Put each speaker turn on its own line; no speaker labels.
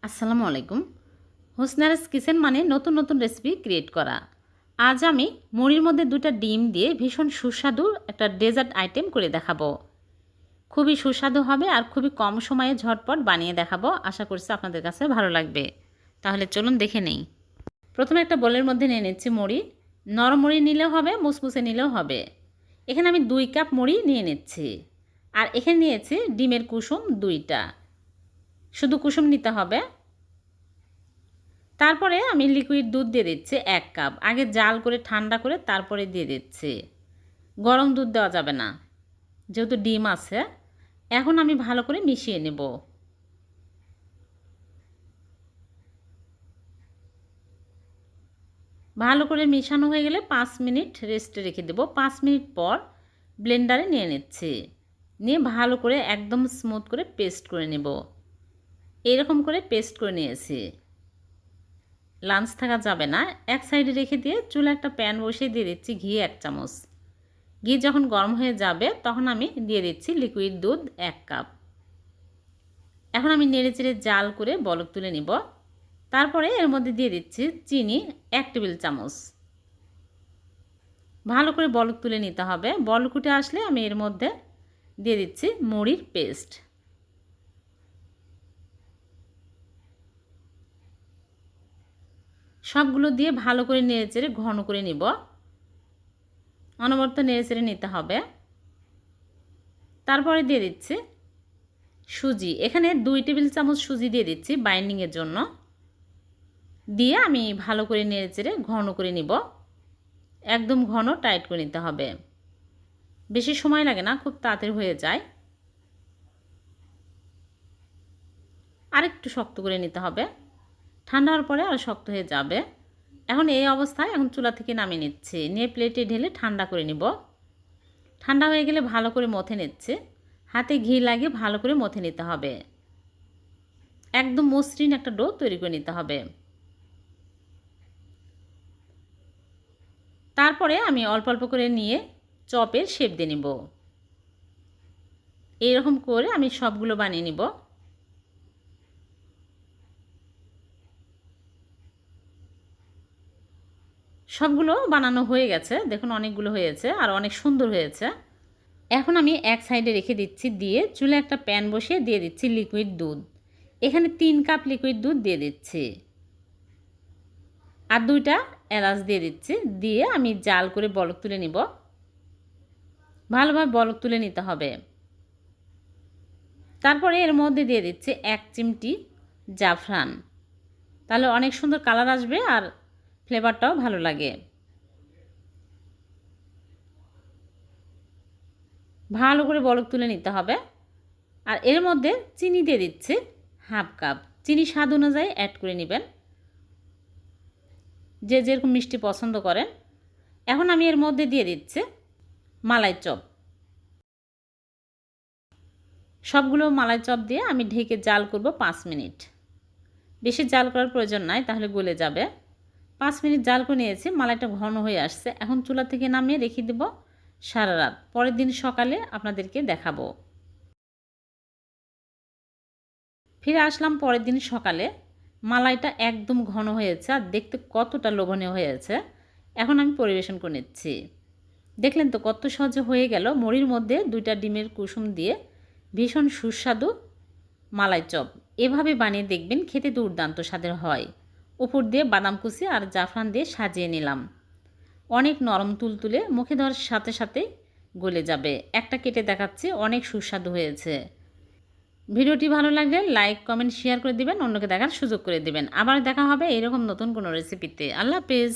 আসসালামু আলাইকুম। হোসনারাস কিচেন মানে নতুন নতুন রেসিপি ক্রিয়েট করা। আজ আমি মুড়ির মধ্যে ২টা ডিম দিয়ে ভীষণ সুস্বাদু একটা ডেজার্ট আইটেম করে দেখাবো। খুবই সুস্বাদু হবে আর খুবই কম সময়ে ঝটপট বানিয়ে দেখাবো। আশা করছি আপনাদের কাছে ভালো লাগবে। তাহলে চলুন দেখে নেই। প্রথমে একটা বোলের মধ্যে নিয়ে নিচ্ছি মুড়ি। নরম মুড়ি নিলেও হবে, মুসমুসে নিলেও হবে। এখানে আমি ২ কাপ মুড়ি নিয়ে নিচ্ছি। আর এখানে নিয়েছি ডিমের কুসুম ২টা। শুধু কুসুম নিতে হবে। তারপরে আমি লিকুইড দুধ দিয়ে দিচ্ছি ১ কাপ। আগে জাল করে ঠান্ডা করে তারপরে দিয়ে দিচ্ছি। গরম দুধ দেওয়া যাবে না, যেহেতু ডিম আছে। এখন আমি ভালো করে মিশিয়ে নেব। ভালো করে মিশানো হয়ে গেলে ৫ মিনিট রেস্টে রেখে দেব। ৫ মিনিট পর ব্লেন্ডারে নিয়ে নিচ্ছি। নিয়ে ভালো করে একদম স্মুথ করে পেস্ট করে নেব। এরকম করে পেস্ট করে নিয়েছি। লাঞ্চ থাকা যাবে না। এক সাইডে রেখে দিয়ে চুলা একটা প্যান বসিয়ে দিয়ে দিচ্ছি ঘি ১ চামচ। ঘি যখন গরম হয়ে যাবে তখন আমি দিয়ে দিচ্ছি লিকুইড দুধ ১ কাপ। এখন আমি নেড়েচেড়ে জাল করে বলক তুলে নিব। তারপরে এর মধ্যে দিয়ে দিচ্ছি চিনি ১ টেবিল চামচ। ভালো করে বলক তুলে নিতে হবে। বলক উঠে আসলে আমি এর মধ্যে দিয়ে দিচ্ছি মুড়ির পেস্ট। সবগুলো দিয়ে ভালো করে নেড়েচেড়ে ঘন করে নিব। অনবরত নেড়েচেড়ে নিতে হবে। তারপরে দিয়ে দিচ্ছি সুজি। এখানে ২ টেবিল চামচ সুজি দিয়ে দিচ্ছি বাইন্ডিংয়ের জন্য। দিয়ে আমি ভালো করে নেড়েচেড়ে ঘন করে নিব। একদম ঘন টাইট করে নিতে হবে। বেশি সময় লাগে না, খুব তাড়াতাড়ি হয়ে যায়। আরেকটু শক্ত করে নিতে হবে। ঠান্ডা হওয়ার পরে আরও শক্ত হয়ে যাবে। এখন এই অবস্থায় এখন চুলা থেকে নামিয়ে নিচ্ছি। নিয়ে প্লেটে ঢেলে ঠান্ডা করে নিব। ঠান্ডা হয়ে গেলে ভালো করে মথে নিচ্ছে। হাতে ঘি লাগিয়ে ভালো করে মথে নিতে হবে। একদম মসৃণ একটা ডো তৈরি করে নিতে হবে। তারপরে আমি অল্প অল্প করে নিয়ে চপের শেপ দিয়ে নিব। এইরকম করে আমি সবগুলো বানিয়ে নিব। সবগুলো বানানো হয়ে গেছে। দেখুন অনেকগুলো হয়েছে আর অনেক সুন্দর হয়েছে। এখন আমি এক সাইডে রেখে দিচ্ছি। দিয়ে চুলে একটা প্যান বসিয়ে দিয়ে দিচ্ছি লিকুইড দুধ। এখানে ৩ কাপ লিকুইড দুধ দিয়ে দিচ্ছি। আর ২টা এলাচ দিয়ে দিচ্ছি। দিয়ে আমি জাল করে বলক তুলে নিব। ভালোভাবে বলক তুলে নিতে হবে। তারপরে এর মধ্যে দিয়ে দিচ্ছি ১ চিমটি জাফরান। তাহলে অনেক সুন্দর কালার আসবে আর ফ্লেভারটাও ভালো লাগে। ভালো করে বলক তুলে নিতে হবে। আর এর মধ্যে চিনি দিয়ে দিচ্ছি ১/২ কাপ। চিনি স্বাদ অনুযায়ী অ্যাড করে নেবেন, যে যেরকম মিষ্টি পছন্দ করেন। এখন আমি এর মধ্যে দিয়ে দিচ্ছি মালাই চপ। সবগুলো মালাই চপ দিয়ে আমি ঢেকে জাল করব ৫ মিনিট। বেশি জাল করার প্রয়োজন নাই, তাহলে গলে যাবে। ৫ মিনিট জাল করে নিয়েছি। মালাইটা ঘন হয়ে আসছে। এখন চুলা থেকে নামিয়ে রেখে দেব সারা রাত। পরের দিন সকালে আপনাদেরকে দেখাবো। ফিরে আসলাম পরের দিন সকালে। মালাইটা একদম ঘন হয়েছে আর দেখতে কতটা লোভনীয় হয়েছে। এখন আমি পরিবেশন করে নিচ্ছি। দেখলেন তো কত সহজে হয়ে গেল। মুড়ির মধ্যে ২টা ডিমের কুসুম দিয়ে ভীষণ সুস্বাদু মালাই চপ। এভাবে বানিয়ে দেখবেন, খেতে দুর্দান্ত স্বাদের হয়। উপর দিয়ে বাদাম কুচি আর জাফরান দিয়ে সাজিয়ে নিলাম। অনেক নরম তুলতুলে, মুখে দেওয়ার সাথে সাথে গলে যাবে। একটা কেটে দেখাচ্ছি, অনেক সুস্বাদু হয়েছে। ভিডিওটি ভালো লাগলে লাইক, কমেন্ট, শেয়ার করে দিবেন, অন্যকে দেখার সুযোগ করে দিবেন। আবার দেখা হবে এইরকম নতুন কোনো রেসিপিতে। আল্লাহ হাফেজ।